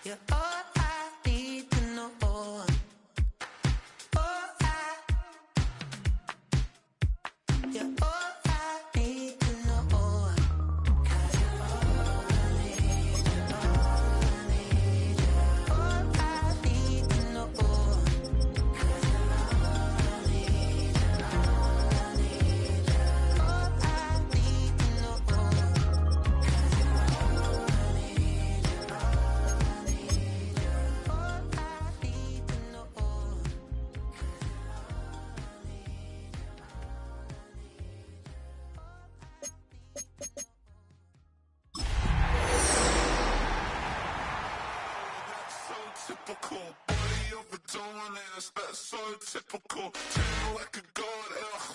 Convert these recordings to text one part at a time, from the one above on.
You're all I need to know. You're all I need to know. 'Cause you're all I need, you're all I need, you're all I need to know. 'Cause you're all I need, you're all I need, you're all I need to know. 'Cause you're all I need, you're all I need, you're all I need to know. 'Cause you're all I need, you're So typical, body overdoing it, that's so typical. Treat like a god,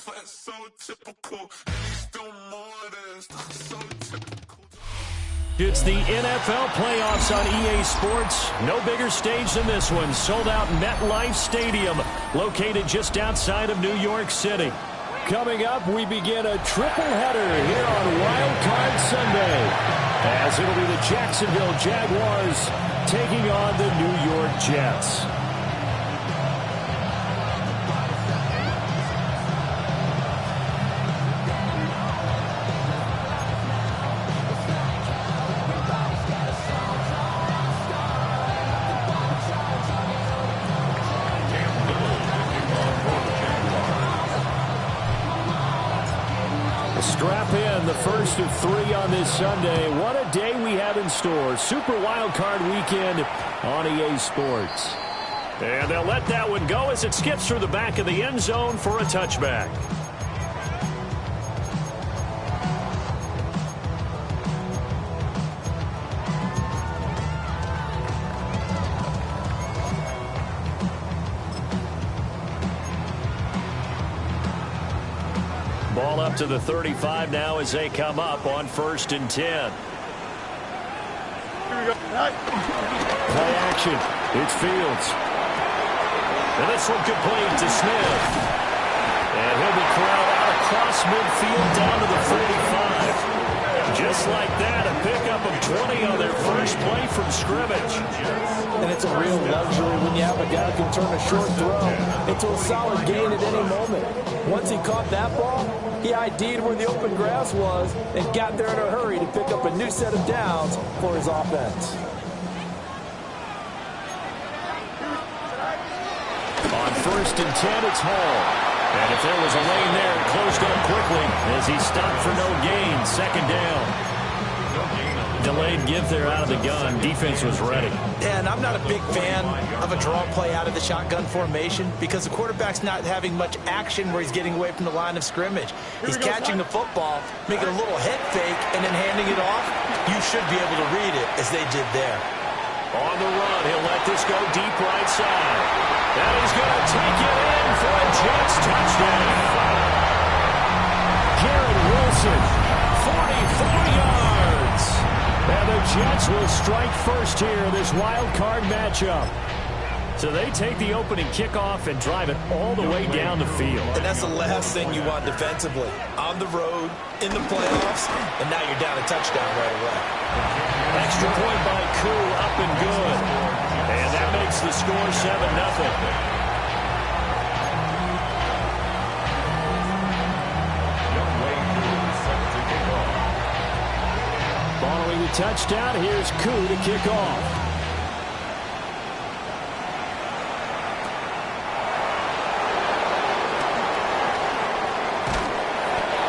that's so typical. And he's still more than so typical. It's the NFL playoffs on EA Sports. No bigger stage than this one. Sold out MetLife Stadium, located just outside of New York City. Coming up, we begin a triple header here on Wild Card Sunday, as it'll be the Jacksonville Jaguars taking on the New York Jets. Strap in, the first of three on this Sunday. What a day we have in store. Super Wild Card Weekend on EA Sports. And they'll let that one go as it skips through the back of the end zone for a touchback. Ball up to the 35 now as they come up on 1st and 10. Play action. It's Fields. And this one complete to Smith. And he'll be corralled out across midfield down to the 45. Just like that, a pickup of 20 on their first play from scrimmage. And it's a real luxury when you have a guy who can turn a short throw into a solid gain at any moment. Once he caught that ball, he ID'd where the open grass was and got there in a hurry to pick up a new set of downs for his offense. On 1st and 10, it's Hall. And if there was a lane there, it closed up quickly as he stopped for no gain. 2nd down. Delayed give there out of the gun. Defense was ready. And I'm not a big fan of a draw play out of the shotgun formation because the quarterback's not having much action where he's getting away from the line of scrimmage. He's catching the football, making a little head fake, and then handing it off. You should be able to read it as they did there. On the run, he'll let this go deep right side. That is going to take it in for a Jets touchdown. Garrett Wilson, 44 yards. And the Jets will strike first here in this wild card matchup. So they take the opening kickoff and drive it all the way down the field. And that's the last thing you want defensively. On the road, in the playoffs, and now you're down a touchdown right away. Extra point by Koo, up and good. And that makes the score 7-0. Following the touchdown, here's Koo to kick off.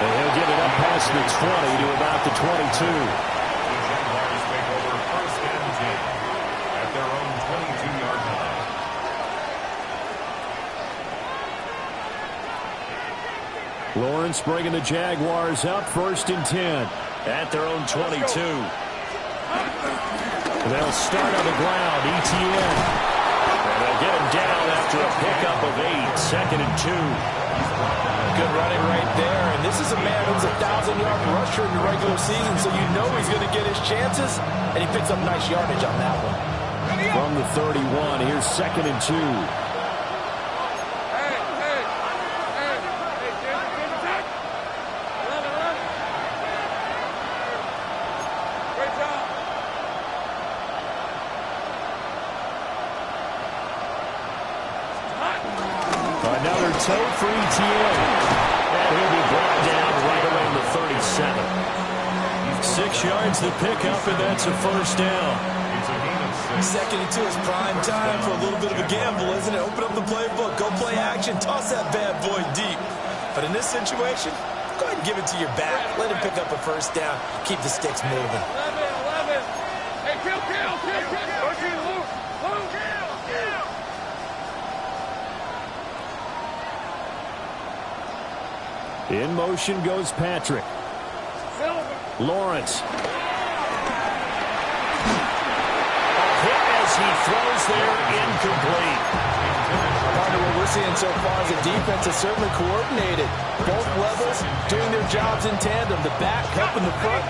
And he'll get it up past the 20 to about the 22. Lawrence bringing the Jaguars up 1st and 10 at their own 22. They'll start on the ground. ETN. And they'll get him down after a pickup of 8. 2nd and 2. Good running right there. And this is a man who's a 1,000-yard rusher in the regular season, so you know he's going to get his chances. And he picks up nice yardage on that one. From the 31, here's 2nd and 2. toe for Etienne. And he'll be brought down right around the 37. 6 yards to pick up, and that's a first down. Second and 2 is prime time for a little bit of a gamble, isn't it? Open up the playbook, go play action, toss that bad boy deep. But in this situation, go ahead and give it to your back. Let him pick up a first down. Keep the sticks moving. 11. Hey, kill. In motion goes Patrick. Lawrence. Hit as he throws there, incomplete. Partner, what we're seeing so far is the defense is certainly coordinated. Both levels doing their jobs in tandem. The back helping the front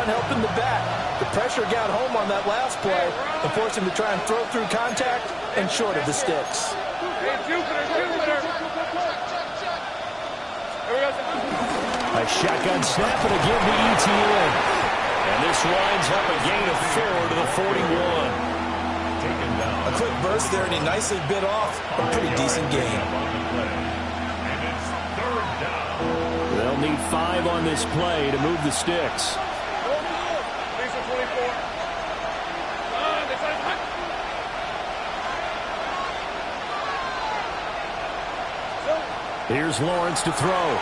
helping the back. The pressure got home on that last play and forced him to try and throw through contact and short of the sticks. Hey, Jupiter. A shotgun snap and a give to Etienne. And this winds up a gain of 4 to the 41. A quick burst there, and he nicely bit off a pretty decent gain. They'll need 5 on this play to move the sticks. Here's Lawrence to throw.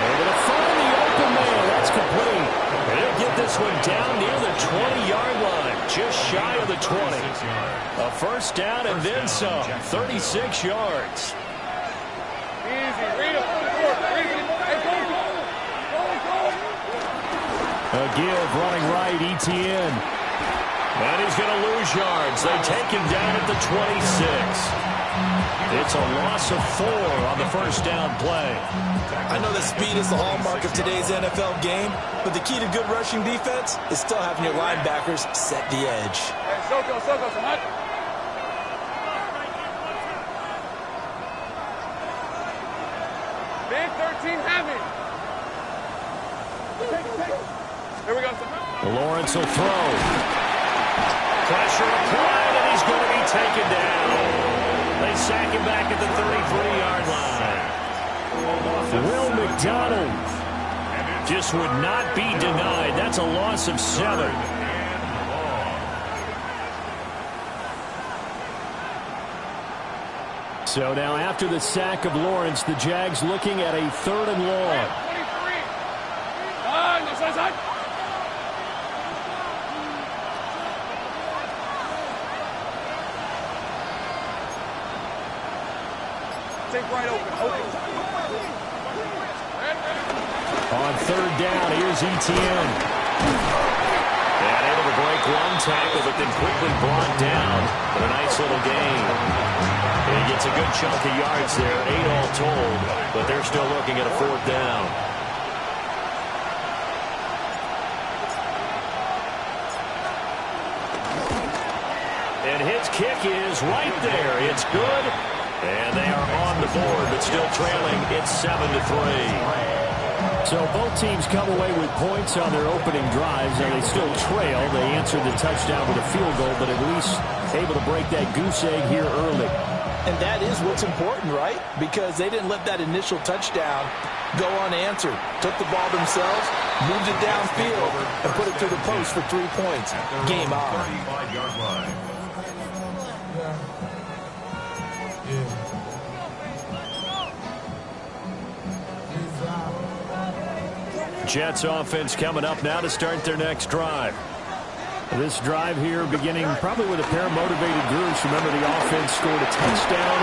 Able to find the open man. That's complete. They'll get this one down near the 20-yard line, just shy of the 20. A first down and then some, 36 yards. Easy, read it. A give running right, Etienne. And he's going to lose yards. They take him down at the 26. It's a loss of 4 on the first down play. I know that speed is the hallmark of today's NFL game, but the key to good rushing defense is still having your linebackers set the edge. Hey, Soko, Sahat. Big 13 heavy. Here we go, Sahat. Lawrence will throw. Pressure applied, and he's going to be taken down. They sack him back at the 33-yard line. Will McDonald just would not be denied. That's a loss of 7. So now after the sack of Lawrence, the Jags looking at a 3rd and long. 23. Take right open. On 3rd down, here's Etienne. And able to break one tackle, but then quickly brought down for a nice little gain. And he gets a good chunk of yards there, 8 all told, but they're still looking at a 4th down. And his kick is right there. It's good. And they are on the board, but still trailing. It's 7-3. So both teams come away with points on their opening drives, and they still trail. They answered the touchdown with a field goal, but at least able to break that goose egg here early. And that is what's important, right? Because they didn't let that initial touchdown go unanswered. Took the ball themselves, moved it downfield, and put it through the post for 3 points. Game on. Jets offense coming up now to start their next drive. This drive here beginning probably with a pair of motivated groups. Remember, the offense scored a touchdown.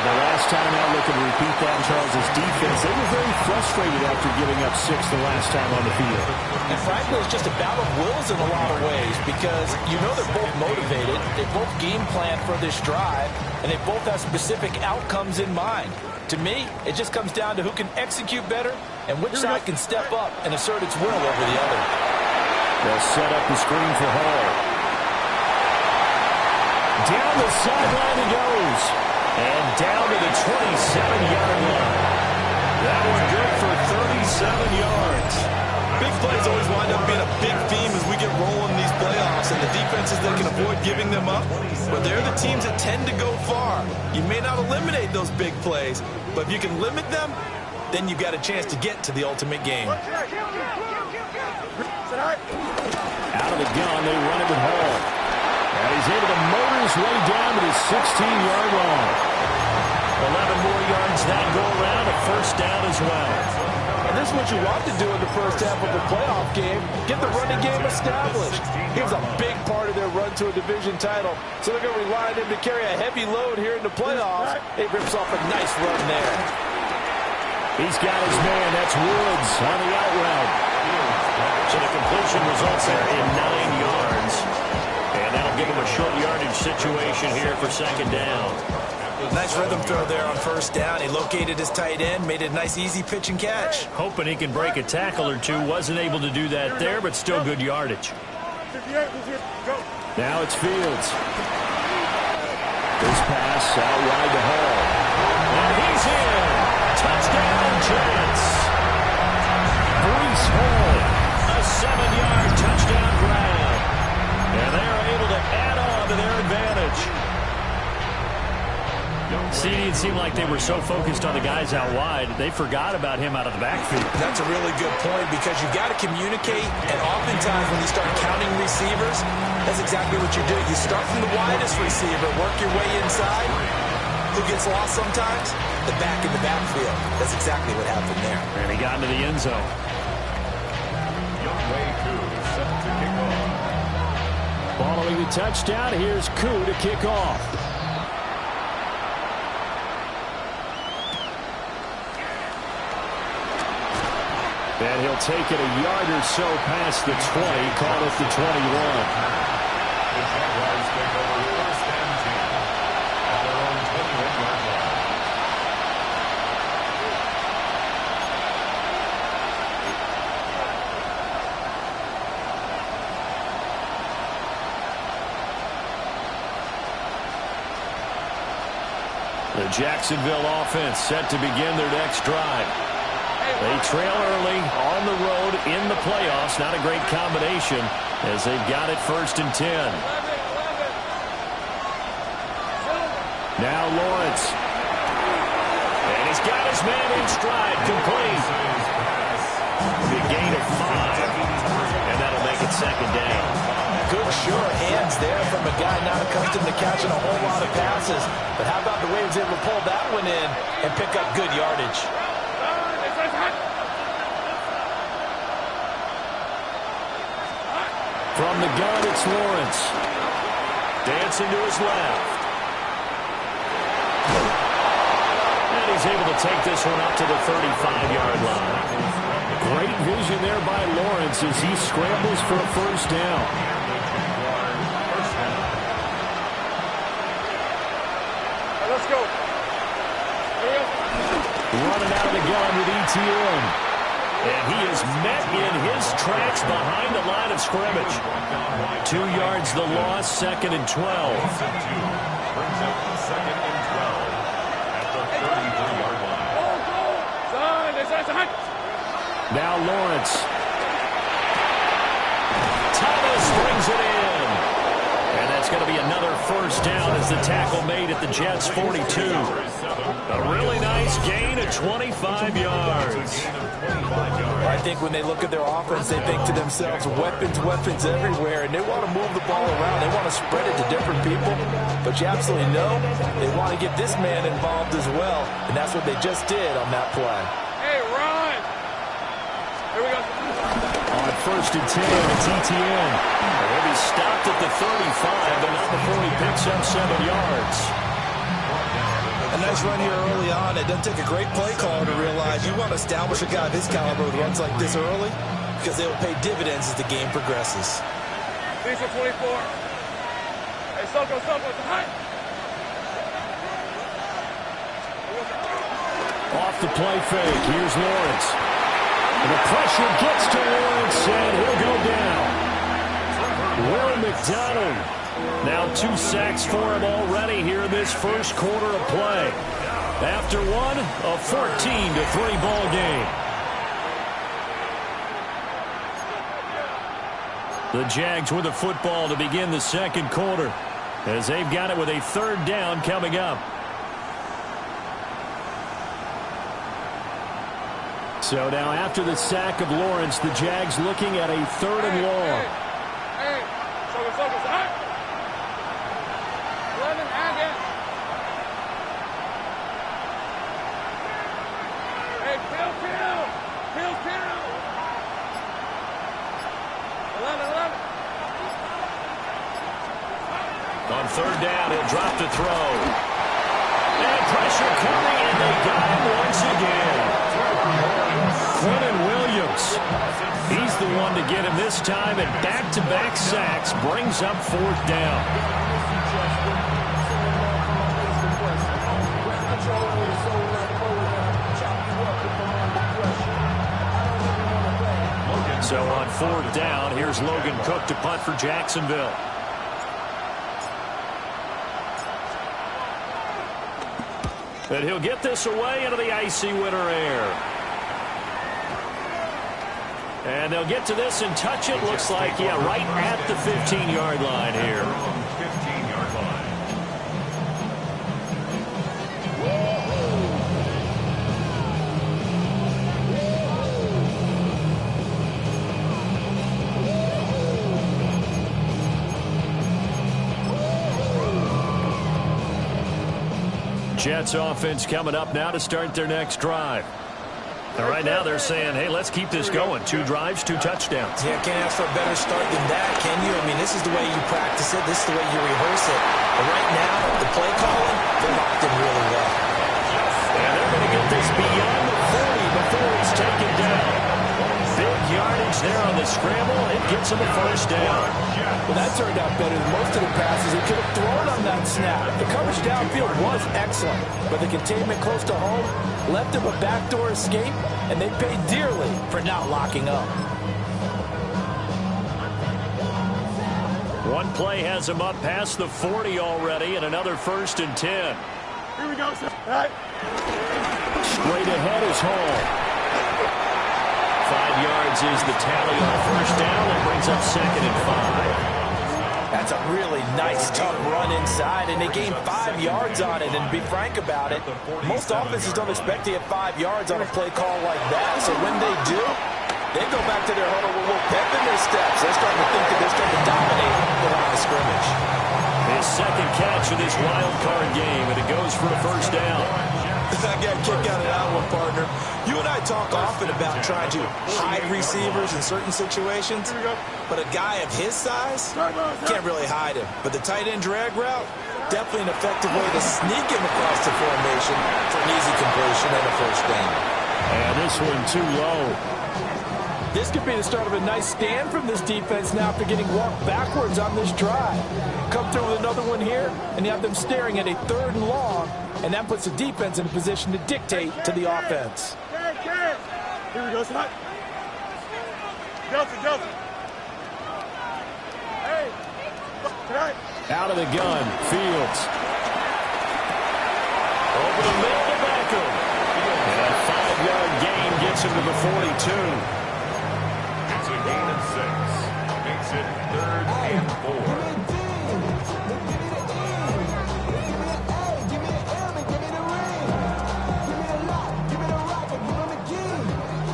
The last time out, looking to repeat that. Charles' defense, they were very frustrated after giving up 6 the last time on the field. And frankly, it's just a battle of wills in a lot of ways because you know they're both motivated. They both game plan for this drive, and they both have specific outcomes in mind. To me, it just comes down to who can execute better and which side can step up and assert its will over the other. They'll set up the screen for Hall. Down the sideline he goes. And down to the 27-yard line. That was good for 37 yards. Big plays always wind up being a big theme as we get rolling in these playoffs, and the defense offenses that can avoid giving them up, but they're the teams that tend to go far. You may not eliminate those big plays, but if you can limit them, then you've got a chance to get to the ultimate game. Out of the gun, they run it with Hall. And he's able to motor his way down to the 16-yard line. 11 more yards that go around, a first down as well. And this is what you want to do in the first half of a playoff game. Get the running game established. He was a big part of their run to a division title. So they're going to rely on him to carry a heavy load here in the playoffs. He rips off a nice run there. He's got his man. That's Woods on the out route. So the completion results there in 9 yards. And that'll give him a short yardage situation here for second down. Nice rhythm throw there on first down. He located his tight end, made it a nice easy pitch and catch. Hoping he can break a tackle or two. Wasn't able to do that there, but still good yardage. Now it's Fields. This pass out wide to Hall. And he's in. Touchdown, Jets. Breece Hall, a 7-yard touchdown grab. And they're able to add on to their advantage. See, it seemed like they were so focused on the guys out wide, they forgot about him out of the backfield. That's a really good point because you've got to communicate, and oftentimes when you start counting receivers, that's exactly what you do. You start from the widest receiver, work your way inside. Who gets lost sometimes? The back in the backfield. That's exactly what happened there. And he got into the end zone. Following the touchdown, here's Koo to kick off. And he'll take it a yard or so past the 20, call it the 21. The Jacksonville offense set to begin their next drive. They trail early on the road in the playoffs. Not a great combination as they've got it 1st and 10. Now Lawrence. And he's got his man in stride, complete. Big gain of 5. And that'll make it second down. Good sure hands there from a guy not accustomed to catching a whole lot of passes. But how about the way he was able to pull that one in and pick up good yardage? From the gun, it's Lawrence. Dancing to his left. And he's able to take this one up to the 35-yard line. Great vision there by Lawrence as he scrambles for a first down. Let's go. Running out of the gun with ETN. And he is met in his tracks behind the line of scrimmage. 2 yards the loss, 2nd and 12. Brings up 2nd and 12 at the 33-yard line. Now Lawrence. Thomas brings it in. And that's going to be another first down as the tackle made at the Jets' 42. A really nice gain of 25 yards. I think when they look at their offense, they think to themselves, weapons, weapons everywhere, and they want to move the ball around. They want to spread it to different people, but you absolutely know they want to get this man involved as well, and that's what they just did on that play. Hey, run! Here we go. On 1st and 10, it's ETN. He'll be stopped at the 35, but not before he picks up 7 yards. A nice run here early on. It doesn't take a great play caller to realize you want to establish a guy of his caliber who runs like this early because they will pay dividends as the game progresses. These are 24. Hey, Soko, high. Off the play fake, here's Lawrence. And the pressure gets to Lawrence, and he'll go down. Will McDonald. Now 2 sacks for him already here in this first quarter of play. After one, a 14-3 ball game. The Jags with the football to begin the second quarter, as they've got it with a third down coming up. So now after the sack of Lawrence, the Jags looking at a third and long. Hey, focus, hey! 11 and in. Hey, kill. 11. On third down, he'll drop to throw. And pressure coming, and they got him once again. Quentin Williams. He's the one to get him this time, and back-to-back sacks brings up fourth down. So on fourth down, here's Logan Cook to punt for Jacksonville. And he'll get this away into the icy winter air. And they'll get to this and touch it. Looks like, yeah, right at the 15-yard line here. 15-yard line. Jets offense coming up now to start their next drive. And right now they're saying, hey, let's keep this going. 2 drives, 2 touchdowns. Yeah, can't ask for a better start than that, can you? I mean, this is the way you practice it. This is the way you rehearse it. But right now, the play calling, they're locked in really well. And they're going to get this beyond the 40 before it's taken down. Big yardage there on the scramble. It gets him a first down. Well, that turned out better than most of the passes he could have thrown on that snap. The coverage downfield was excellent, but the containment close to home left him a backdoor escape, and they paid dearly for not locking up. One play has him up past the 40 already, and another 1st and 10. Here we go, sir. All right. Straight ahead is Hall. 5 yards is the tally on first down. That brings up 2nd and 5. That's a really nice, tough run inside, and they gained 5 yards on it. And to be frank about it, most offenses don't expect to get 5 yards on a play call like that. So when they do, they go back to their huddle with a little pep in their steps. They're starting to think that they're starting to dominate the line of scrimmage. His second catch of this wild card game, and it goes for a first down. I got a kick out of that one, partner. You and I talk often about trying to hide receivers in certain situations, but a guy of his size can't really hide him. But the tight end drag route, definitely an effective way to sneak him across the formation for an easy completion and a first down. And this one too low. This could be the start of a nice stand from this defense now after getting walked backwards on this drive. Come through with another one here, and you have them staring at a 3rd and long, and that puts the defense in a position to dictate to the offense. Here we go, son. Delta. Hey. Right. Out of the gun, Fields. Over the middle to Beckham. And a 5-yard gain gets him to the 42. It's a gain of 6. Makes it 3rd and 4.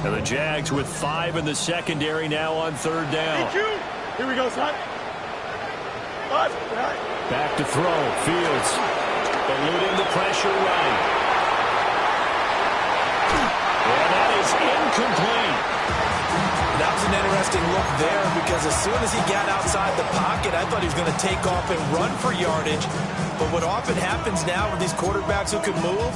And the Jags with 5 in the secondary now on 3rd down. Here we go, son. 5. Back to throw. Fields eluding the pressure right. And that is incomplete. That was an interesting look there because as soon as he got outside the pocket, I thought he was going to take off and run for yardage. But what often happens now with these quarterbacks who can move,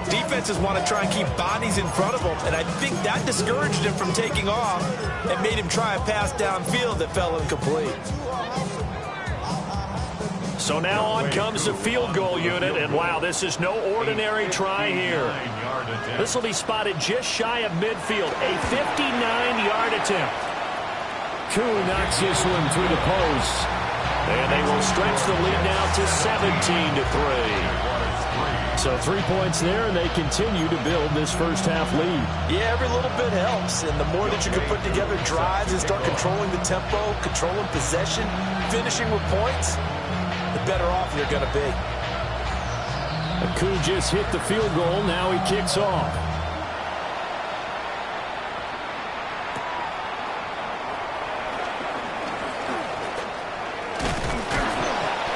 defenses want to try and keep bodies in front of them, and I think that discouraged him from taking off and made him try a pass downfield that fell incomplete. So now on comes the field goal unit, and wow, this is no ordinary try here. This will be spotted just shy of midfield, a 59-yard attempt. Koo knocks this one through the post. And they will stretch the lead now to 17-3. So 3 points there, and they continue to build this first half lead. Yeah, every little bit helps, and the more that you can put together drives and start controlling the tempo, controlling possession, finishing with points, the better off you're going to be. Aku just hit the field goal. Now he kicks off.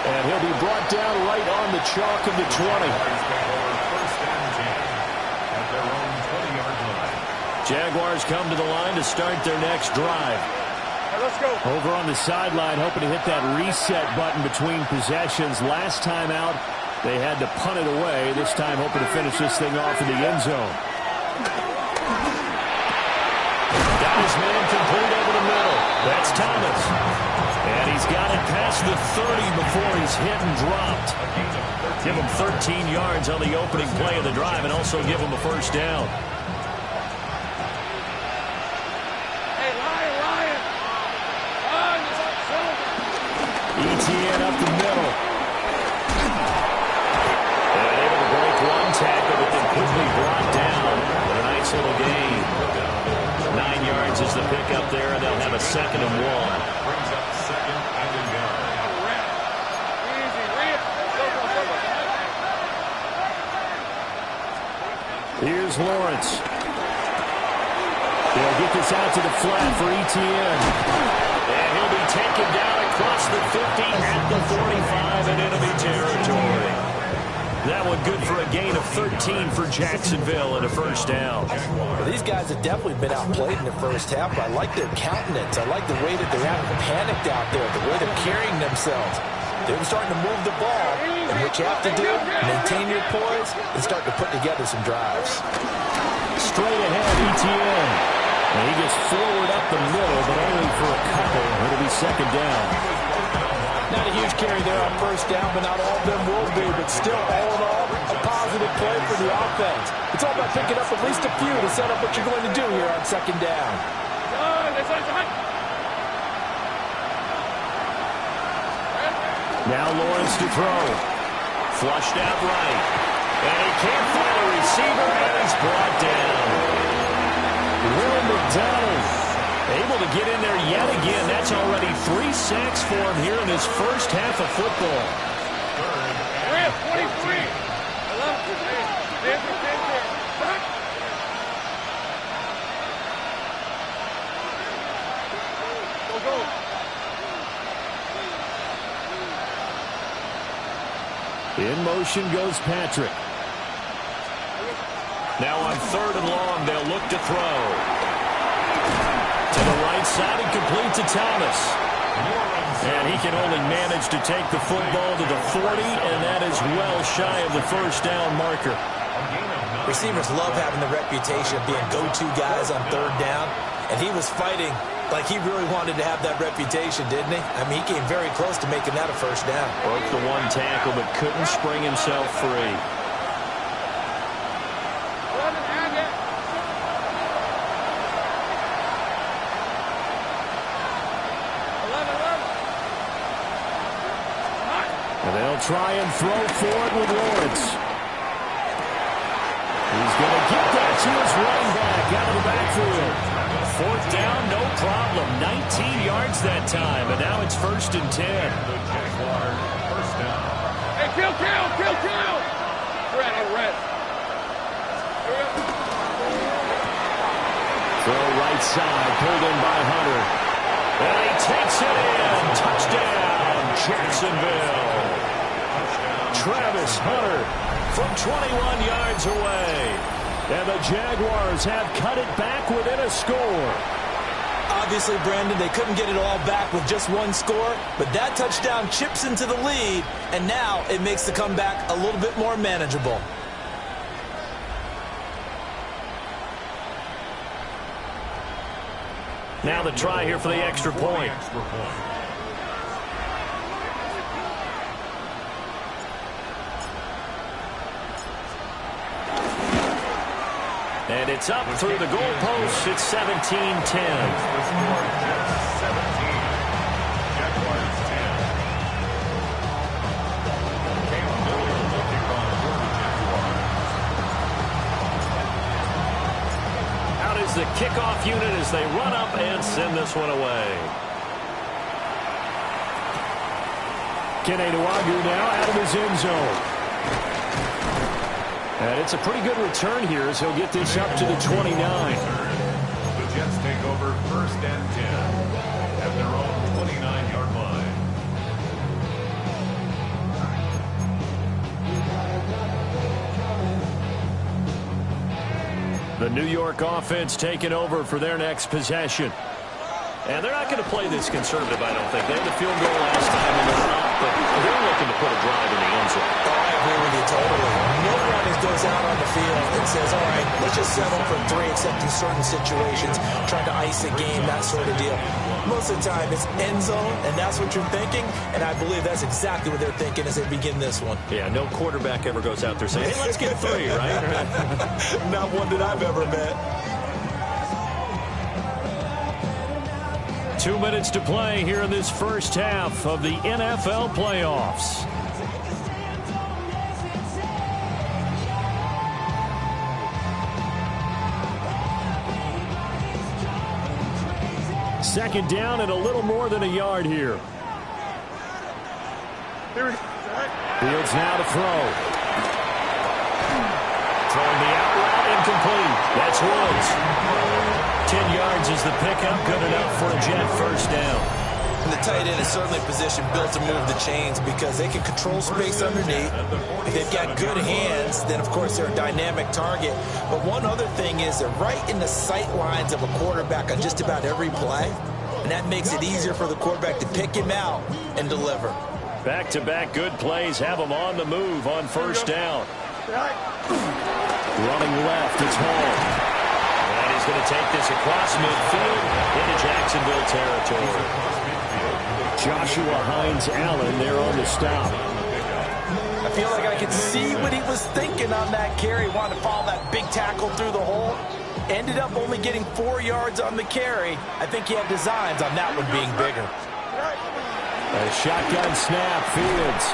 And he'll be brought down right on the chalk of the 20. Jaguars come to the line to start their next drive. Let's go. Over on the sideline, hoping to hit that reset button between possessions. Last time out, they had to punt it away. This time, hoping to finish this thing off in the end zone. Got his man complete over the middle. That's Thomas. And he's got it past the 30 before he's hit and dropped. Give him 13 yards on the opening play of the drive and also give him a first down. ETN up the middle. And able to break one tackle, but then quickly brought down. But a nice little gain. 9 yards is the pickup there, and they'll have a 2nd and 1. Brings up 2nd and goal. Here's Lawrence. They'll get this out to the flat for ETN. And he'll be taken down across the 50 at the 45 in enemy territory. That one good for a gain of 13 for Jacksonville and a first down. Well, these guys have definitely been outplayed in the first half, but I like their countenance. I like the way that they're acting panicked out there, the way they're carrying themselves. They're starting to move the ball, and what you have to do, maintain your poise and start to put together some drives. Straight ahead, ETN. And he gets forward up the middle, but only for a couple. It'll be 2nd down. Not a huge carry there on first down, but not all of them will be. But still, all in all, a positive play for the offense. It's all about picking up at least a few to set up what you're going to do here on 2nd down. Now Lawrence to throw. Flushed out right. And he can't find a receiver, and he's brought down. Will McDonald able to get in there yet again. That's already 3 sacks for him here in his first half of football. 23. Go. In motion goes Patrick. Now on 3rd and long, they'll look to throw. To the right side and complete to Thomas. And he can only manage to take the football to the 40, and that is well shy of the first down marker. Receivers love having the reputation of being go-to guys on 3rd down, and he was fighting like he really wanted to have that reputation, didn't he? I mean, he came very close to making that a first down. Broke the one tackle, but couldn't spring himself free. And they'll try and throw forward with Lawrence. He's going to get that to his running back out of the backfield. 4th down, no problem. 19 yards that time, and now it's 1st and 10. First down. Hey, kill! Red. Throw right side, pulled in by Hunter. And he takes it in. Touchdown, Jacksonville. Travis Hunter from 21 yards away. And the Jaguars have cut it back within a score. Obviously, Brandon, they couldn't get it all back with just one score, but that touchdown chips into the lead, and now it makes the comeback a little bit more manageable. Now the try here for the extra point. And it's up through the goalpost. It's 17-10. kickoff unit as they run up and send this one away. Kene Nwangwu now out of his end zone. And it's a pretty good return here as he'll get this up to the 29. The Jets take over 1st and 10 at their own 29-yard line. The New York offense taking over for their next possession. And they're not going to play this conservative, I don't think. They had the field goal last time and they're up, but they're looking to put a drive in the end zone. Oh, I agree with you totally. No one goes out on the field and says, all right, let's just settle for 3, except in certain situations, trying to ice a game, that sort of deal. Most of the time, it's end zone, and that's what you're thinking, and I believe that's exactly what they're thinking as they begin this one. Yeah, no quarterback ever goes out there saying, hey, let's get 3, right? Not one that I've ever met. 2 minutes to play here in this first half of the NFL playoffs. Second down and a little more than a yard here. Fields now to throw. Throwing the out route, incomplete. That's Woods. 10 yards is the pickup, good enough for a Jet first down. And the tight end is certainly a position built to move the chains because they can control space underneath. If they've got good hands, then, of course, they're a dynamic target. But one other thing is they're right in the sight lines of a quarterback on just about every play, and that makes it easier for the quarterback to pick him out and deliver. Back-to-back good plays have them on the move on first down. Running left, it's Hall. And he's going to take this across midfield into Jacksonville territory. Joshua Hines-Allen there on the stop. I feel like I could see what he was thinking on that carry. Wanted to follow that big tackle through the hole. Ended up only getting 4 yards on the carry. I think he had designs on that one being bigger. A shotgun snap, Fields.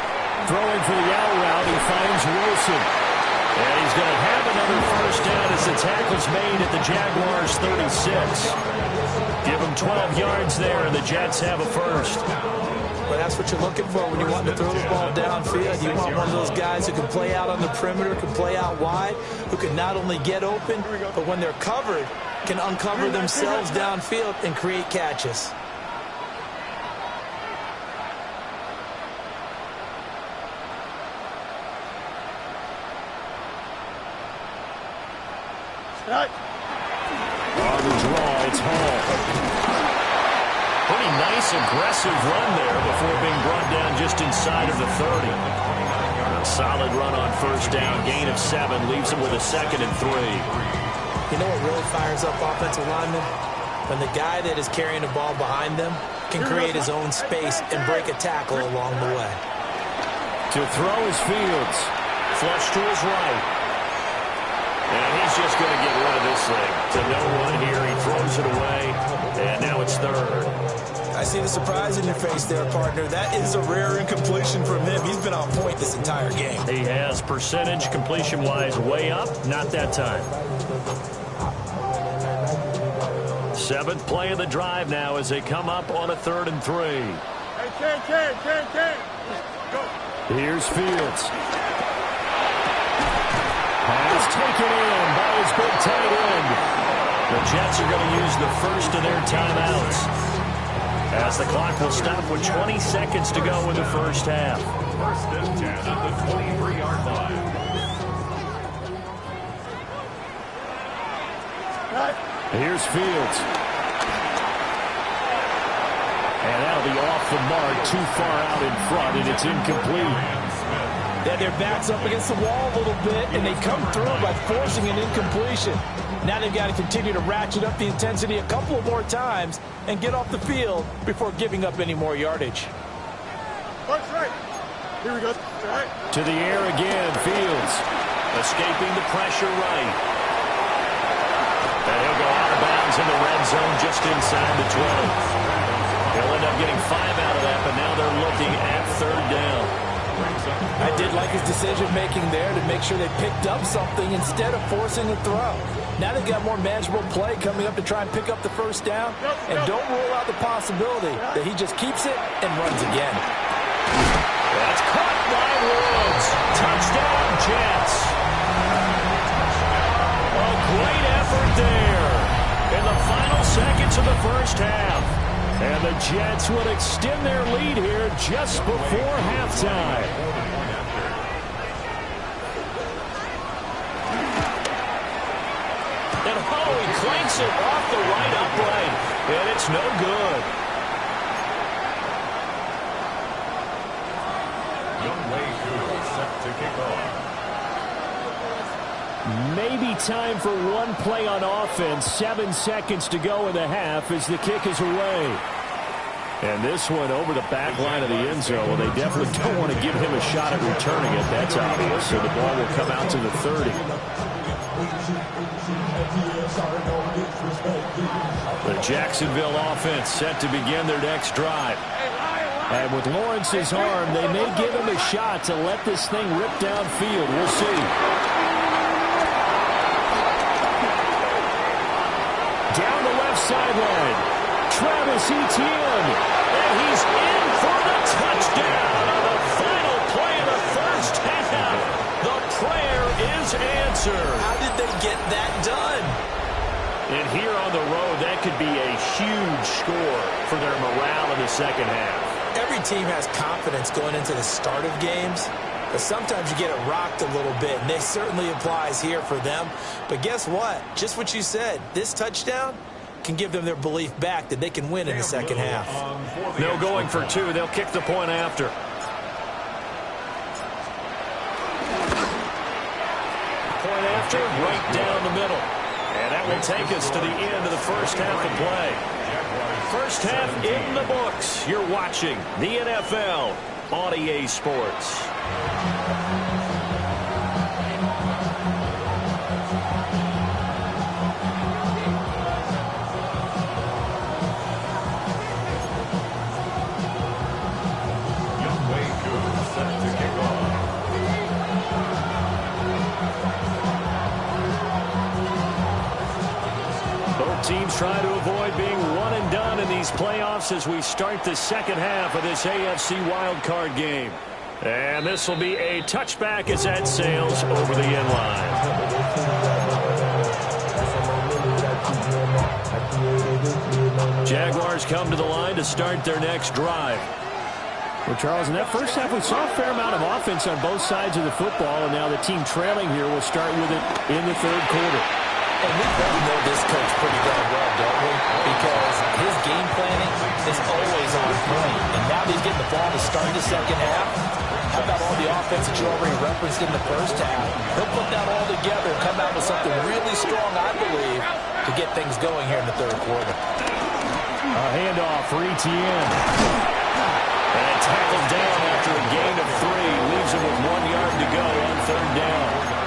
Throwing for the out route, he finds Wilson. And he's going to have another first down as the tackle's made at the Jaguars' 36. Give them 12 yards there, and the Jets have a first. But that's what you're looking for when you want to throw the ball downfield. You want one of those guys who can play out on the perimeter, can play out wide, who can not only get open, but when they're covered, can uncover themselves downfield and create catches. On the draw, it's Hall. Pretty nice, aggressive run there before being brought down just inside of the 30. A solid run on first down, gain of 7, leaves him with a 2nd and 3. You know what really fires up offensive linemen? When the guy that is carrying the ball behind them can create his own space and break a tackle along the way. To throw is Fields. Flush to his right. And he's just going to get rid of this thing. To no one here. He throws it away. And now it's 3rd. I see the surprise in your face there, partner. That is a rare incompletion from him. He's been on point this entire game. He has percentage completion-wise way up. Not that time. 7th play of the drive now as they come up on a 3rd and 3. Here's Fields. Pass taken in by his big tight end. The Jets are going to use the first of their timeouts as the clock will stop with 20 seconds to go in the first half. 1st and 10 at the 23-yard line. Here's Fields. And that'll be off the mark, too far out in front, and it's incomplete. They had their backs up against the wall a little bit, and they come through by forcing an incompletion. Now they've got to continue to ratchet up the intensity a couple of more times and get off the field before giving up any more yardage. Here we go. To the air again, Fields. Escaping the pressure right. And he'll go out of bounds in the red zone just inside the 20. He'll end up getting 5 out of that, but now they're looking at 3rd down. I did like his decision-making there to make sure they picked up something instead of forcing a throw. Now they've got more manageable play coming up to try and pick up the first down. And don't rule out the possibility that he just keeps it and runs again. That's caught by Woods. Touchdown, Jets. A great effort there in the final seconds of the first half. And the Jets would extend their lead here just before halftime. And he cranks it off the right upright. And it's no good. Set to kick off. Maybe time for one play on offense. 7 seconds to go in the half as the kick is away. And this one over the back line of the end zone. Well, they definitely don't want to give him a shot at returning it. That's obvious. So the ball will come out to the 30. The Jacksonville offense set to begin their next drive. And with Lawrence's arm, they may give him a shot to let this thing rip downfield. We'll see. Down the left sideline, Travis Etienne. And he's in for the touchdown on the final play of the first half. The prayer is answered. How did they get that done? And here on the road, that could be a huge score for their morale in the second half. Every team has confidence going into the start of games, but sometimes you get it rocked a little bit, and it certainly applies here for them. But guess what? Just what you said, this touchdown can give them their belief back that they can win in the second half. No going for two. They'll kick the point after. Point after, right down the middle. And that will take us to the end of the first half of play. First half in the books. You're watching the NFL on EA Sports. Teams try to avoid being one and done in these playoffs as we start the second half of this AFC wildcard game. And this will be a touchback as that sails over the end line. Jaguars come to the line to start their next drive. Well, Charles, in that first half, we saw a fair amount of offense on both sides of the football, and now the team trailing here will start with it in the third quarter. And we both know this coach pretty darn well, don't we? Because his game planning is always on point. And now he's getting the ball to start the second half. How about all the offense that you already referenced in the first half? He'll put that all together and come out with something really strong, I believe, to get things going here in the third quarter. A handoff for Etienne. And tackled down after a gain of 3. Leaves him with 1 yard to go on third down.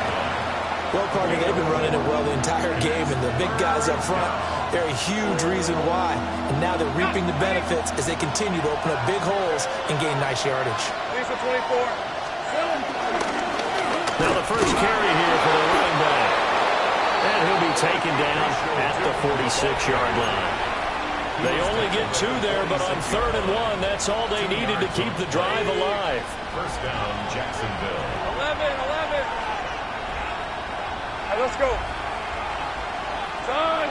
Well, partner, they've been running it well the entire game, and the big guys up front, they're a huge reason why. And now they're reaping the benefits as they continue to open up big holes and gain nice yardage. Now the first carry here for the running back. And he'll be taken down at the 46-yard line. They only get 2 there, but on 3rd and 1, that's all they needed to keep the drive alive. First down, Jacksonville. 11. Let's go. Son.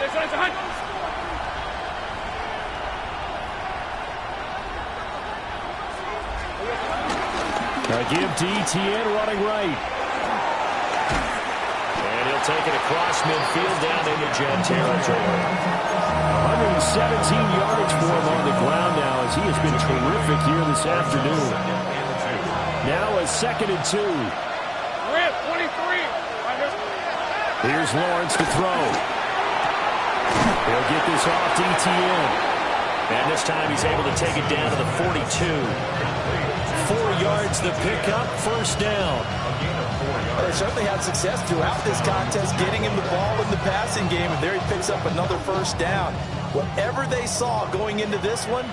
Now give to Etienne running right. And he'll take it across midfield down into Jet territory. 117 yardage for him on the ground now as he has been terrific here this afternoon. Now a 2nd and 2. Rip, 23. Here's Lawrence to throw. He'll get this off to Etienne. And this time he's able to take it down to the 42. 4 yards the pickup, first down. Well, they certainly had success throughout this contest getting him the ball in the passing game, and there he picks up another first down. Whatever they saw going into this one,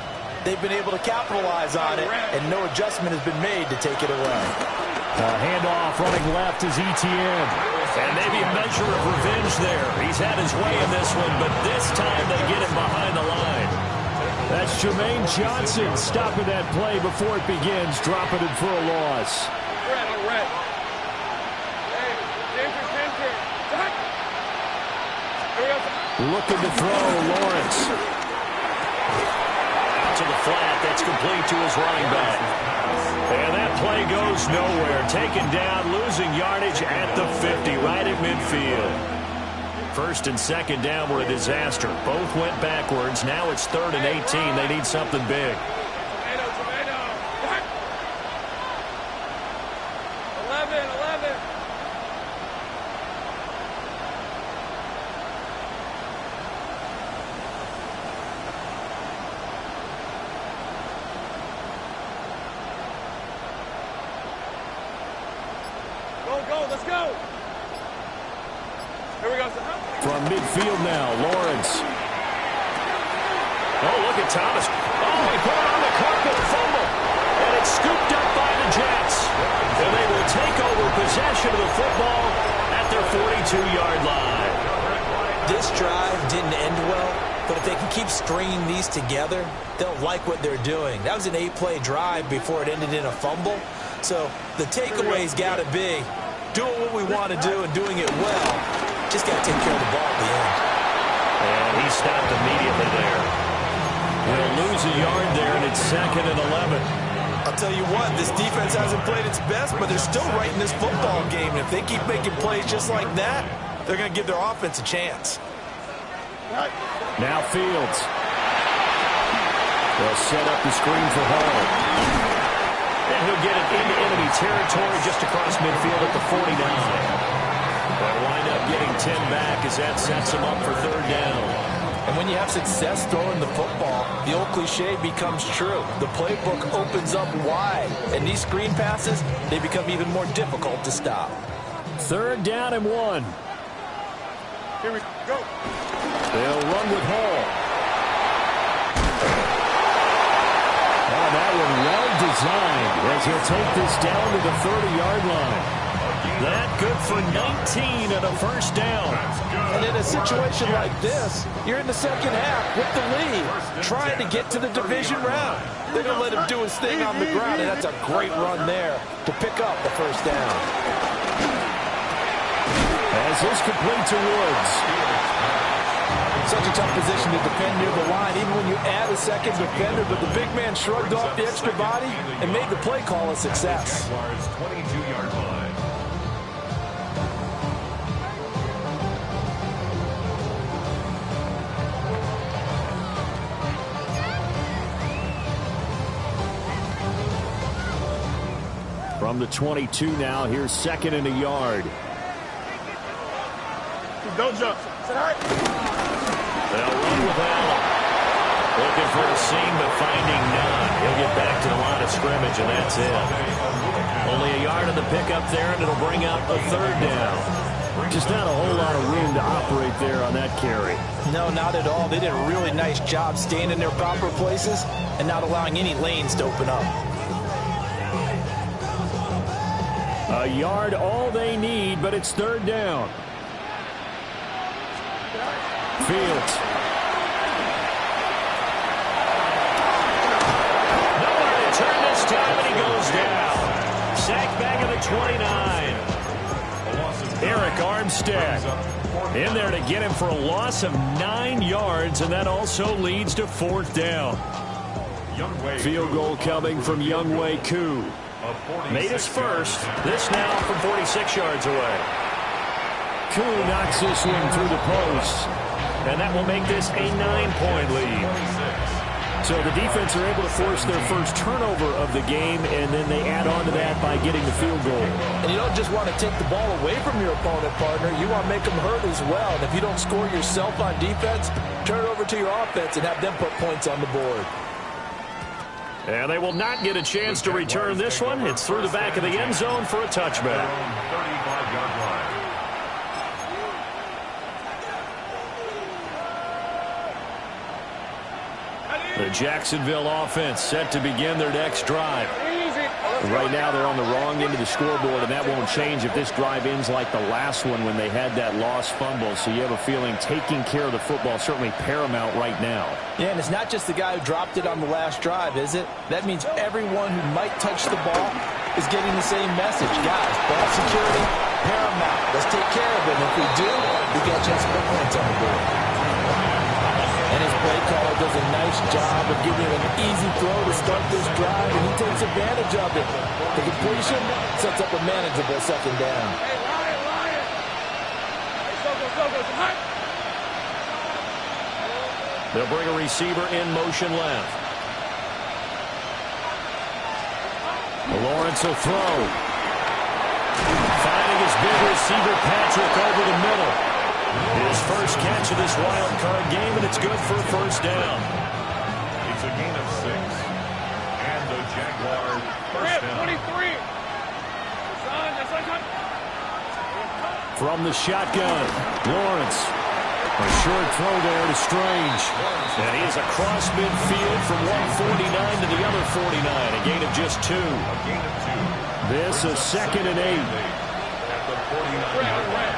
they've been able to capitalize on it, and no adjustment has been made to take it away. Handoff running left is Etienne. And maybe a measure of revenge there. He's had his way in this one, but this time they get him behind the line. That's Jermaine Johnson stopping that play before it begins, dropping it for a loss. Looking to throw, Lawrence. To the flat, that's complete to his running back. And that play goes nowhere. Taken down, losing yardage at the 50, right at midfield. First and second down were a disaster. Both went backwards. Now it's 3rd and 18. They need something big. From midfield now, Lawrence. Oh, look at Thomas. Oh, he put it on the carpet, fumble. And it's scooped up by the Jets. And they will take over possession of the football at their 42-yard line. This drive didn't end well, but if they can keep stringing these together, they'll like what they're doing. That was an 8-play drive before it ended in a fumble. So the takeaway's got to be doing what we want to do and doing it well. Just got to take care of the ball at the end. And he stopped immediately there. They'll lose a yard there, and it's 2nd and 11. I'll tell you what, this defense hasn't played its best, but they're still right in this football game. And if they keep making plays just like that, they're going to give their offense a chance. Now Fields. They'll set up the screen for Hall. And he'll get it into enemy territory just across midfield at the 49. They'll wind up getting 10 back as that sets them up for 3rd down. And when you have success throwing the football, the old cliche becomes true. The playbook opens up wide, and these screen passes, they become even more difficult to stop. 3rd down and 1. Here we go. They'll run with Hall. Oh, that one well designed as he'll take this down to the 30-yard line. That good for 19 and a 1st down. And in a situation like this, you're in the second half with the lead, trying to get to the division round. They're going to let him do his thing on the ground, and that's a great run there to pick up the 1st down. As this complete to Woods. Such a tough position to defend near the line, even when you add a second defender, but the big man shrugged off the extra body and made the play call a success. 22-yard line. From the 22 now, here's 2nd and a yard. Don't jump. They'll run with Allen. Looking for a seam, but finding none. He'll get back to the line of scrimmage, and that's it. Only a yard in the pickup there, and it'll bring up a 3rd down. Just not a whole lot of room to operate there on that carry. No, not at all. They did a really nice job staying in their proper places and not allowing any lanes to open up. A yard all they need, but it's 3rd down. Fields. Nowhere to turn this time, and he goes down. Sacked back at the 29. Eric Armstead in there to get him for a loss of 9 yards, and that also leads to 4th down. Field goal coming from Younghoe Koo. Made his first. This now from 46 yards away. Koo knocks this one through the post. And that will make this a 9-point lead. So the defense are able to force their first turnover of the game, and then they add on to that by getting the field goal. And you don't just want to take the ball away from your opponent, partner. You want to make them hurt as well. And if you don't score yourself on defense, turn it over to your offense and have them put points on the board. And they will not get a chance to return this one. It's through the back of the end zone for a touchback. 35-yard line. The Jacksonville offense set to begin their next drive. Right now they're on the wrong end of the scoreboard, and that won't change if this drive ends like the last one when they had that lost fumble. So you have a feeling taking care of the football is certainly paramount right now. Yeah, and it's not just the guy who dropped it on the last drive, is it? That means everyone who might touch the ball is getting the same message. Guys, ball security, paramount. Let's take care of it. And if we do, we got a chance to put points on the board. And his play caller does a nice job of giving him an easy throw to start this drive, and he takes advantage of it. The completion sets up a manageable second down. They'll bring a receiver in motion left. Lawrence will throw. Finding his big receiver, Patrick, over the middle. His first catch of this wild card game, and it's good for a first down. It's a gain of 6. And the Jaguars first down. 23. From the shotgun, Lawrence. A short throw there to Strange. And he is across midfield from 149 to the other 49. A gain of just 2. A gain of 2. This a 2nd and 8. At the 49-yard line.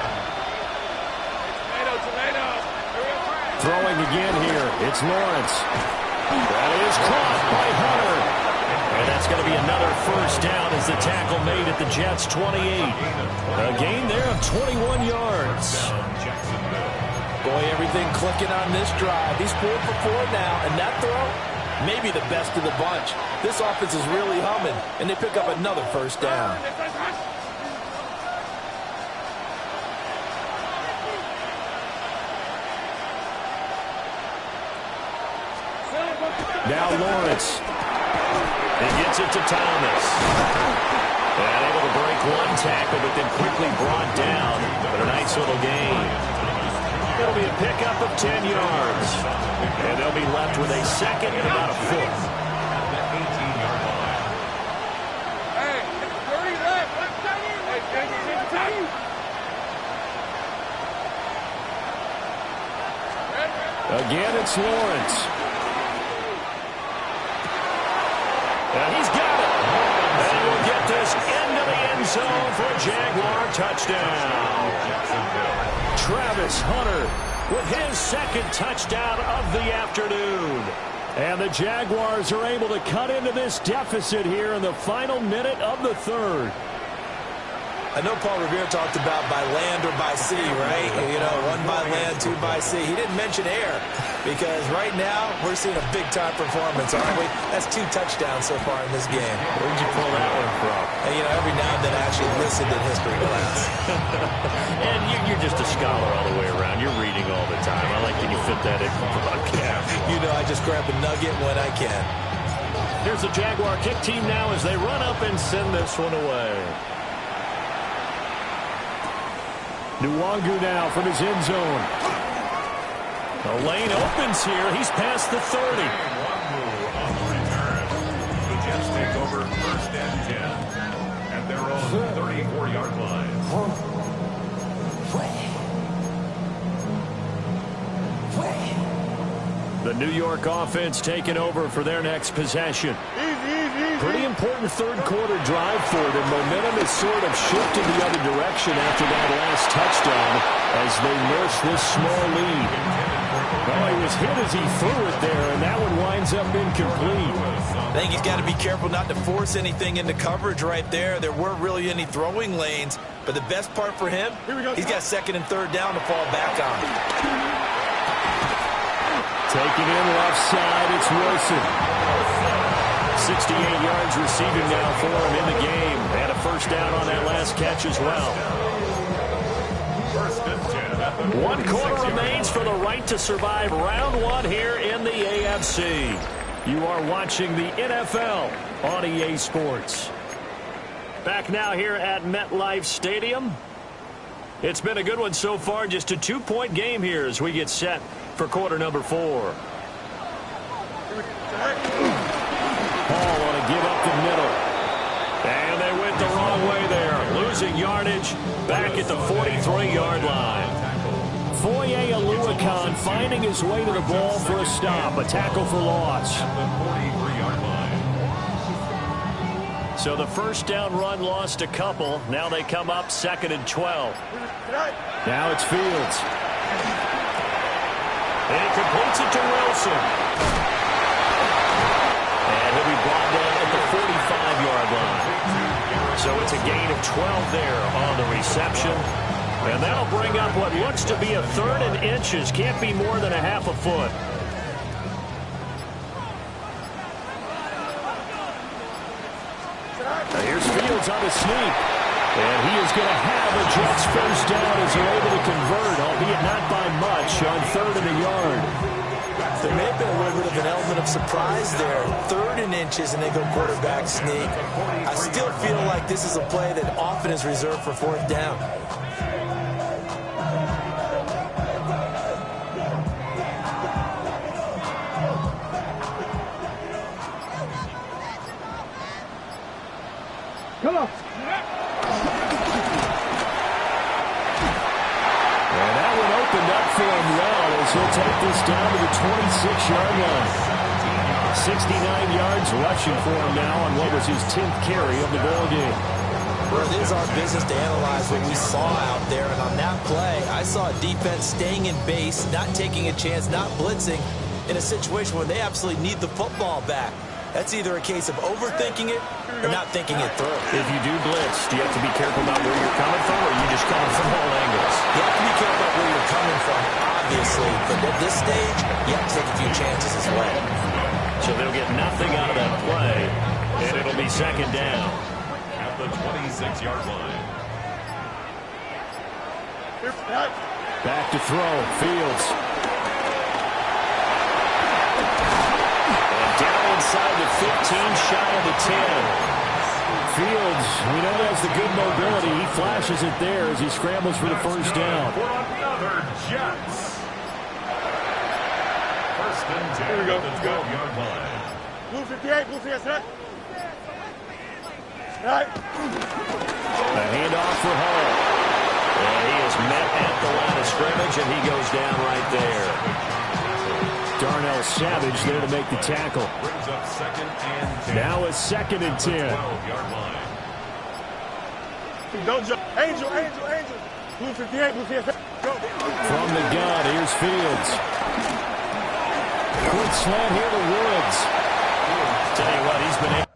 Throwing again here. It's Lawrence. That is caught by Hunter. And that's going to be another first down as the tackle made at the Jets' 28. A gain there of 21 yards. Boy, everything clicking on this drive. He's 4 for 4 now, and that throw, maybe the best of the bunch. This offense is really humming, and they pick up another first down. Now Lawrence. He gets it to Thomas. And able to break one tackle, but then quickly brought down. But a nice little gain. It'll be a pickup of 10 yards. And they'll be left with a second and about a foot. Hey, 30 left. Again, it's Lawrence. And he's got it. And he will get this into the end zone for a Jaguar touchdown. Travis Hunter with his second touchdown of the afternoon. And the Jaguars are able to cut into this deficit here in the final minute of the third. I know Paul Revere talked about by land or by sea, right? You know, 1 by land, 2 by sea. He didn't mention air because right now we're seeing a big-time performance, aren't we? That's 2 touchdowns so far in this game. Where'd you pull that one from? And, you know, every now and then I actually listened in history class. And you're just a scholar all the way around. You're reading all the time. I like that you fit that in for broadcast. You know, I just grab a nugget when I can. Here's the Jaguar kick team now as they run up and send this one away. Nwangu now from his end zone. The lane opens here. He's past the 30. Nwangu on the return. The Jets take over first and 10 at their own 34-yard line. The New York offense taking over for their next possession. Pretty important third quarter drive for them. Momentum has sort of shifted the other direction after that last touchdown as they nurse this small lead. Well, he was hit as he threw it there, and that one winds up incomplete. I think he's got to be careful not to force anything into coverage right there. There weren't really any throwing lanes, but the best part for him, he's got 2nd and 3rd down to fall back on. Taking in left side, it's Wilson. 68 yards receiving now for him in the game. And a first down on that last catch as well. First and 10. 1 quarter remains for the right to survive round 1 here in the AFC. You are watching the NFL on EA Sports. Back now here at MetLife Stadium. It's been a good one so far. Just a 2-point game here as we get set for quarter number 4. Paul on a give up the middle. And they went the wrong way there. Losing yardage back at the 43-yard line. Foye Aluakon finding his way to the ball for a stop. A tackle for loss. So the first down run lost a couple. Now they come up 2nd and 12. Now it's Fields. And he completes it to Wilson. And he'll be brought down at the 45-yard line. So it's a gain of 12 there on the reception. And that'll bring up what looks to be a 3rd and inches. Can't be more than a half a foot. Now here's Fields on the sneak. And he is going to have a Jets first down as they're able to convert, albeit not by much, on 3rd and a yard. There may have been a little bit of an element of surprise there. 3rd and inches, and they go quarterback sneak. I still feel like this is a play that often is reserved for 4th down. Come on. And that one opened up for him well as he'll take this down to the 26-yard line. 69 yards rushing for him now on what was his 10th carry of the ball game. Well, it is our business to analyze what we saw out there, and on that play, I saw a defense staying in base, not taking a chance, not blitzing, in a situation where they absolutely need the football back. That's either a case of overthinking it or not thinking it through. If you do blitz, do you have to be careful about where you're coming from, or are you just coming from all angles? You have to be careful about where you're coming from, obviously, but at this stage, you have to take a few chances as well. So they'll get nothing out of that play, and it'll be 2nd down. At the 26-yard line. Back to throw, Fields. Down inside the 15, shy of the 10. Fields, we know he has the good mobility. He flashes it there as he scrambles for the first down. For another Jets. First and 10 Here we go. at the 12-yard line. Blue 58, blue 58, right. A handoff for Hall. And he is met at the line of scrimmage, and he goes down right there. Darnell Savage there to make the tackle. Brings up 2nd and 10. Now a 2nd and 10. 12-yard line. Don't jump. Angel, angel, angel. Blue 58, blue 58. Go. From the gun, here's Fields. Quick slant here to Woods. Tell you what, he's been able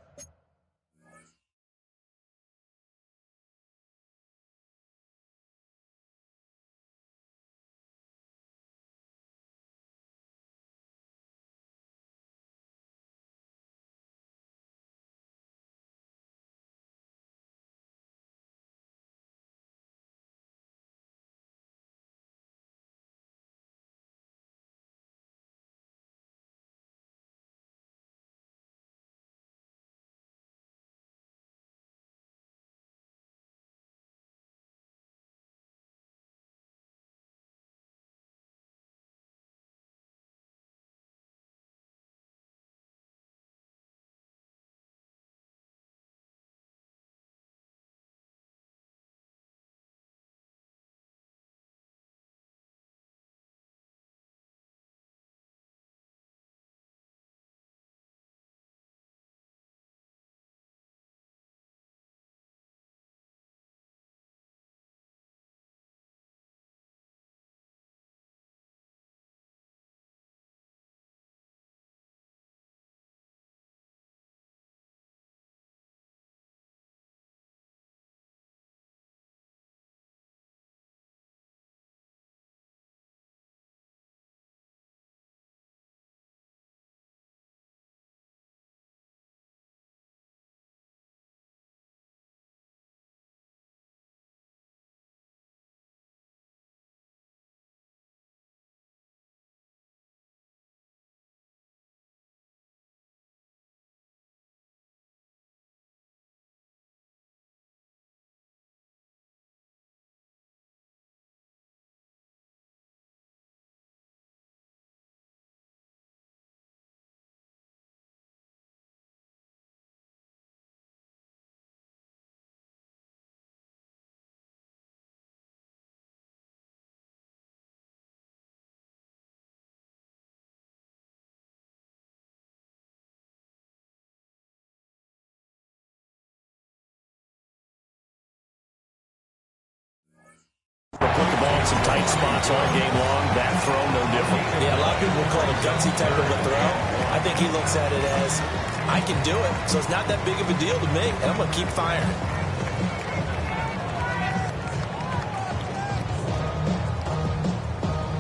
in some tight spots all game long. That throw, no different. Yeah, a lot of people will call it a gutsy type of a throw. I think he looks at it as, I can do it, so it's not that big of a deal to me, and I'm going to keep firing.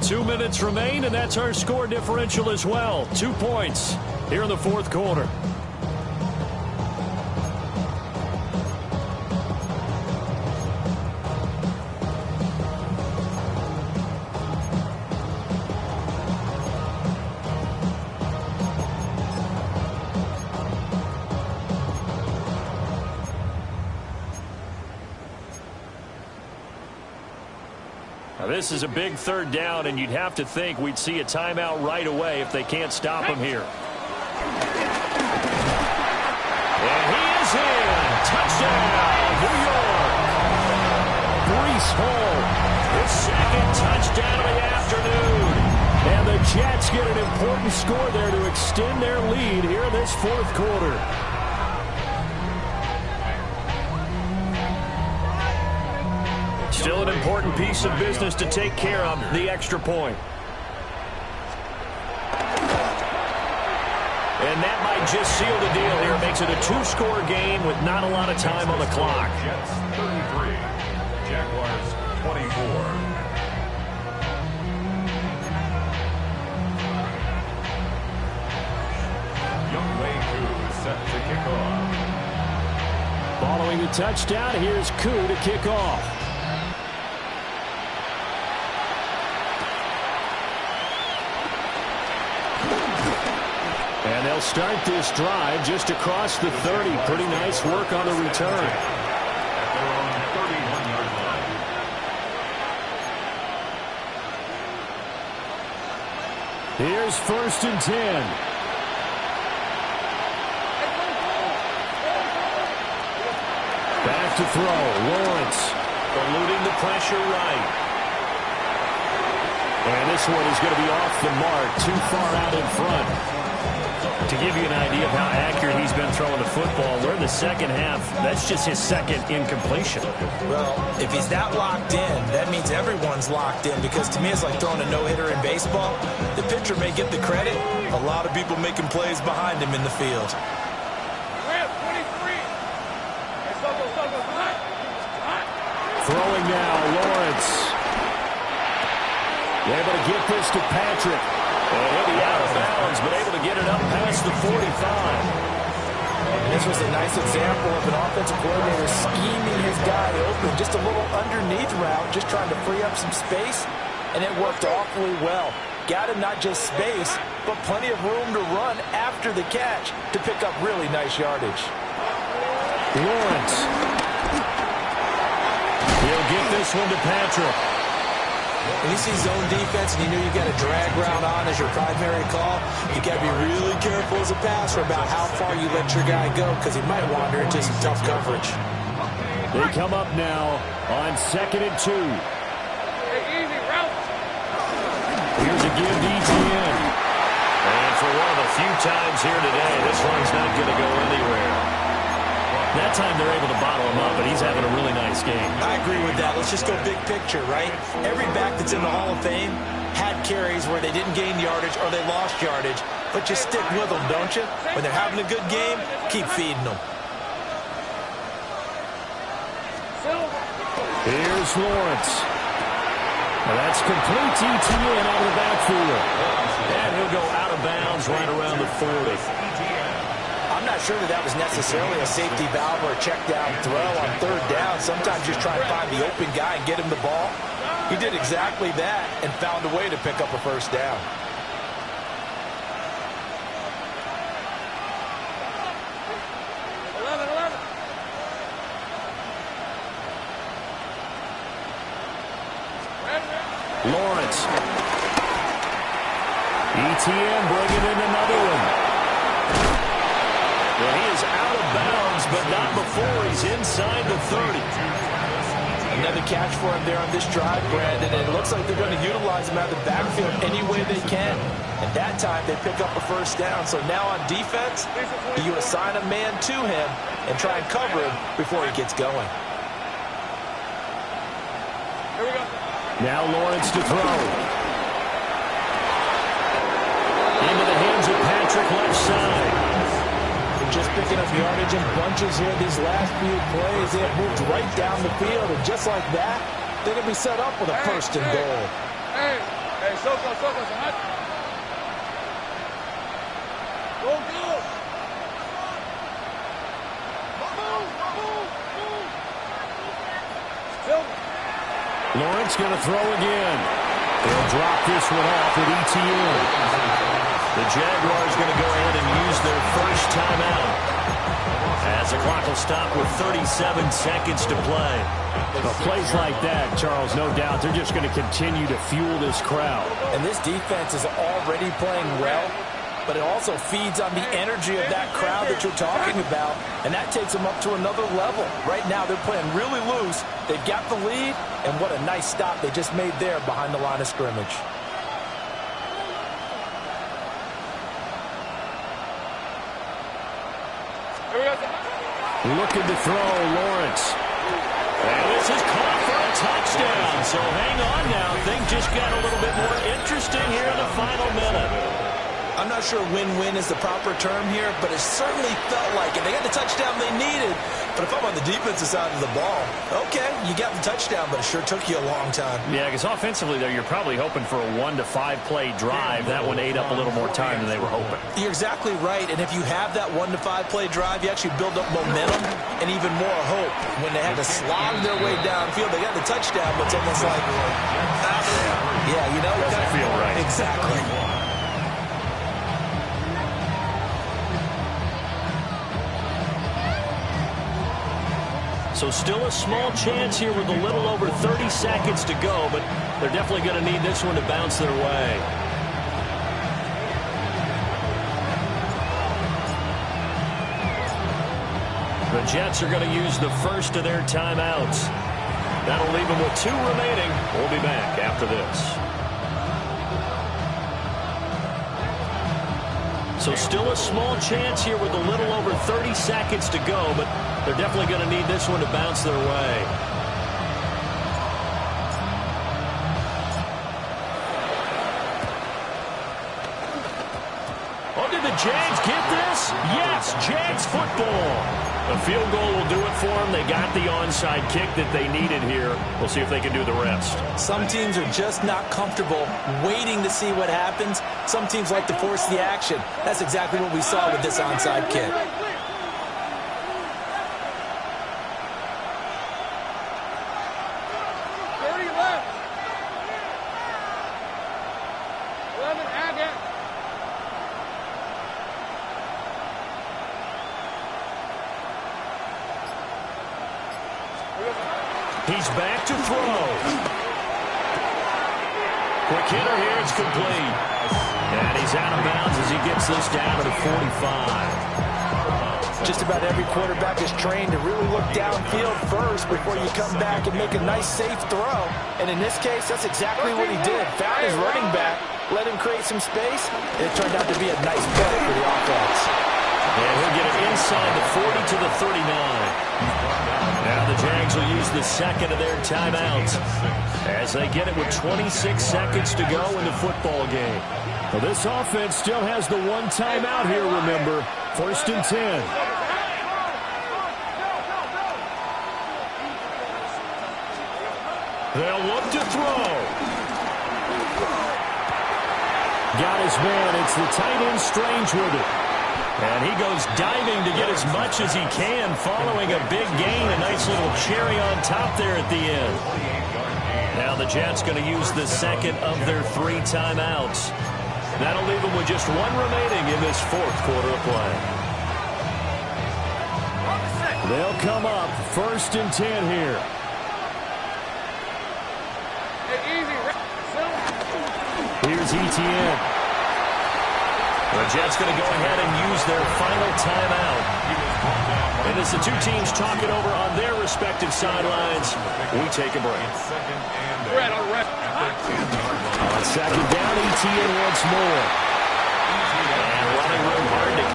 2 minutes remain, and that's our score differential as well. 2 points here in the fourth quarter. Now, this is a big third down, and you'd have to think we'd see a timeout right away if they can't stop him here. And he is in. Touchdown, New York. Breece Hall, his second touchdown of the afternoon. And the Jets get an important score there to extend their lead here in this fourth quarter. Still an important piece of business to take care of, the extra point. And that might just seal the deal here. Makes it a 2-score game with not a lot of time on the clock. Jets 33, Jaguars 24. Young Wei Koo set to kick off. Following the touchdown, here's Koo to kick off. And they'll start this drive just across the 30. Pretty nice work on the return. At their own 31-yard line. Here's 1st and 10. Back to throw. Lawrence eluding the pressure right. And this one is going to be off the mark. Too far out in front. To give you an idea of how accurate he's been throwing the football, we're in the second half. That's just his second incompletion. Well, if he's that locked in, that means everyone's locked in, because to me it's like throwing a no-hitter in baseball. The pitcher may get the credit. A lot of people making plays behind him in the field. Throwing now, Lawrence. Able to get this to Patrick. And he'll be out of bounds, but able to get it up past the 45. And this was a nice example of an offensive coordinator scheming his guy open. Just a little underneath route, just trying to free up some space, and it worked awfully well. Got him not just space, but plenty of room to run after the catch to pick up really nice yardage. Lawrence. He'll get this one to Patrick. When you see zone defense and you know you got a drag route on as your primary call, you got to be really careful as a passer about how far you let your guy go, because he might wander into some tough coverage. They come up now on 2nd and 2. Here's a give to ETN. And for one of the few times here today, this one's not going to go anywhere. That time they're able to bottle him up, but he's having a really nice game. I agree with that. Let's just go big picture, right? Every back that's in the Hall of Fame had carries where they didn't gain yardage or they lost yardage, but you stick with them, don't you? When they're having a good game, keep feeding them. Here's Lawrence. Now that's complete to ETN out of the backfield. And he'll go out of bounds right around the 40. I'm not sure that was necessarily a safety valve or a check down throw on 3rd down. Sometimes just try to find the open guy and get him the ball. He did exactly that and found a way to pick up a 1st down. Lawrence. ETN bringing in another one. Well, he is out of bounds, but not before he's inside the 30. Another catch for him there on this drive, Brandon, and it looks like they're going to utilize him out of the backfield any way they can. And that time they pick up a 1st down. So now on defense, you assign a man to him and try and cover him before he gets going. Here we go. Now Lawrence to throw. Into the hands of Patrick left side. They're just picking up yardage in bunches here these last few plays. They have moved right down the field, and just like that, they're going to be set up with a first and goal. Hey, Soko, son. Go, go. Lawrence going to throw again. They'll drop this one off with ETN. The Jaguars going to go ahead and use their first timeout, as the clock will stop with 37 seconds to play. Well, plays like that, Charles, no doubt, they're just going to continue to fuel this crowd. And this defense is already playing well, but it also feeds on the energy of that crowd that you're talking about, and that takes them up to another level. Right now, they're playing really loose. They've got the lead, and what a nice stop they just made there behind the line of scrimmage. Looking to throw, Lawrence. And this is caught for a touchdown. So hang on now. Things just got a little bit more interesting here in the final minute. I'm not sure win-win is the proper term here, but it certainly felt like it. They got the touchdown they needed, but if I'm on the defensive side of the ball, okay, you got the touchdown, but it sure took you a long time. Yeah, because offensively, though, you're probably hoping for a 1 to 5 play drive. That one ate up a little more time than they were hoping. You're exactly right, and if you have that 1 to 5 play drive, you actually build up momentum and even more hope. When they had to slog their way downfield, they got the touchdown, but it's almost like, yeah, you know, doesn't feel right. Exactly. So still a small chance here with a little over 30 seconds to go, but they're definitely going to need this one to bounce their way. The Jets are going to use the first of their timeouts. That'll leave them with 2 remaining. We'll be back after this. So still a small chance here with a little over 30 seconds to go, but they're definitely going to need this one to bounce their way. Oh, did the Jags get this? Yes, Jags football. A field goal will do it for them. They got the onside kick that they needed here. We'll see if they can do the rest. Some teams are just not comfortable waiting to see what happens. Some teams like to force the action. That's exactly what we saw with this onside kick. He's back to throw. Quick hitter here, it's complete. And he's out of bounds as he gets this down to the 45. Just about every quarterback is trained to really look downfield first before you come back and make a nice, safe throw. And in this case, that's exactly what he did. Found his running back, let him create some space, and it turned out to be a nice play for the offense. And he'll get it inside the 40 to the 39. Now the Jags will use the second of their timeouts as they get it with 26 seconds to go in the football game. Well, this offense still has the 1 timeout here, remember. 1st and 10. They'll look to throw. Got his man. It's the tight end Strange with it. And he goes diving to get as much as he can following a big gain. A nice little cherry on top there at the end. Now the Jets going to use the second of their 3 timeouts. That'll leave them with just 1 remaining in this 4th quarter of play. They'll come up 1st and 10 here. Here's ETN. The Jets going to go ahead and use their final timeout. And as the 2 teams talk it over on their respective sidelines, we take a break. On 2nd down, ETN once more. And running room hard to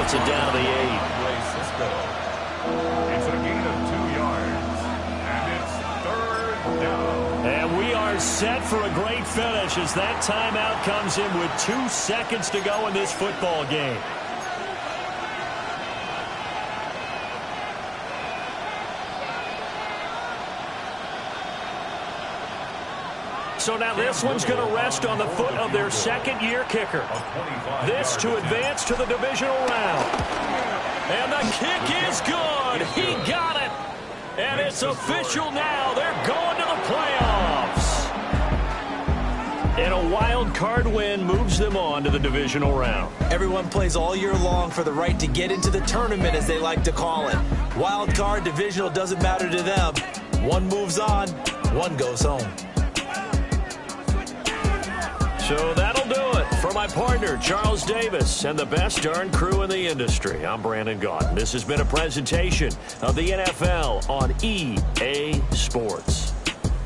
gets it down to the 8. It's a gain of 2 yards, and it's 3rd down. And we are set for a great finish as that timeout comes in with 2 seconds to go in this football game. So now this one's going to rest on the foot of their second-year kicker. This to advance to the divisional round. And the kick is good. He got it. And it's official now. They're going to the playoffs. And a wild card win moves them on to the divisional round. Everyone plays all year long for the right to get into the tournament, as they like to call it. Wild card, divisional, doesn't matter to them. One moves on, one goes home. So that'll do it. For my partner, Charles Davis, and the best darn crew in the industry, I'm Brandon Gaudin. This has been a presentation of the NFL on EA Sports.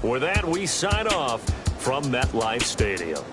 With that, we sign off from MetLife Stadium.